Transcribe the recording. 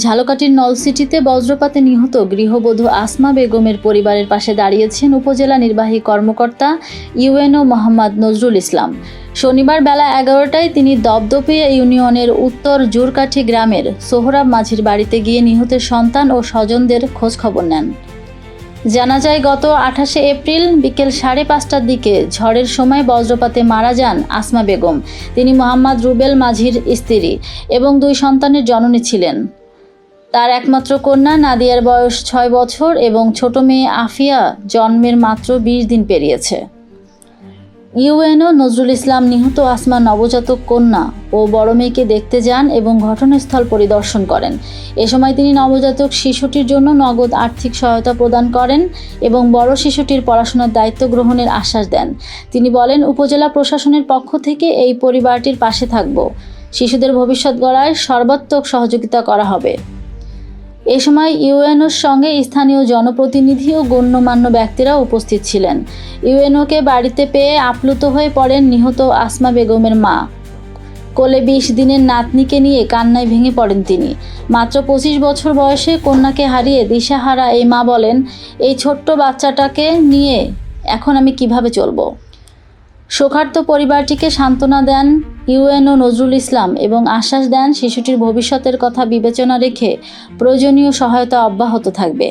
ঝালকাঠির নলছিটিতে বজ্রপাতে নিহত গৃহবধূ আসমা বেগমের পরিবারের পাশে দাঁড়িয়েছেন উপজেলা নির্বাহী কর্মকর্তা ইউএনও মোহাম্মদ নজরুল ইসলাম। শনিবার বেলা 11টায় তিনি দপদপিয়া ইউনিয়নের উত্তর জুরকাঠি গ্রামের সোহরাব মাঝির বাড়িতে গিয়ে নিহতের সন্তান ও স্বজনদের খোঁজখবর নেন। জানা যায়, গত 28শে এপ্রিল বিকেল 5:30টার দিকে ঝড়ের সময় বজ্রপাতে মারা যান আসমা বেগম। তিনি মোহাম্মদ রুবেল মাঝির স্ত্রী এবং 2 সন্তানের জননী ছিলেন। তার একমাত্র কন্যা নাদিয়ার বয়স 6 বছর এবং ছোট মেয়ে আফিয়া জন্মের মাত্র 20 দিন পেরিয়েছে। ইউএনও নজরুল ইসলাম নিহত আসমার নবজাতক কন্যা ও বড় মেয়েকে দেখতে যান এবং ঘটনাস্থল পরিদর্শন করেন। এ সময় তিনি নবজাতক শিশুটির জন্য নগদ আর্থিক সহায়তা প্রদান করেন এবং বড় শিশুটির পড়াশোনার দায়িত্ব গ্রহণের আশ্বাস দেন। তিনি বলেন, উপজেলা প্রশাসনের পক্ষ থেকে এই পরিবারটির পাশে থাকব। শিশুদের ভবিষ্যৎ গড়ায় সর্বাত্মক সহযোগিতা করা হবে। এ সময় ইউএনওর সঙ্গে স্থানীয় জনপ্রতিনিধি ও গণ্যমান্য ব্যক্তিরা উপস্থিত ছিলেন। ইউএনওকে বাড়িতে পেয়ে আপ্লুত হয়ে পড়েন নিহত আসমা বেগমের মা। কোলে 20 দিনের নাতনিকে নিয়ে কান্নায় ভেঙে পড়েন তিনি। মাত্র 25 বছর বয়সে কন্যাকে হারিয়ে দিশাহারা এই মা বলেন, এই ছোট্ট বাচ্চাটাকে নিয়ে এখন আমি কিভাবে চলবো। শোকার্ত পরিবারটিকে সান্ত্বনা দেন ইউএনও নজরুল ইসলাম এবং আশ্বাস দেন শিশুটির ভবিষ্যতের কথা বিবেচনা রেখে প্রয়োজনীয় সহায়তা অব্যাহত থাকবে।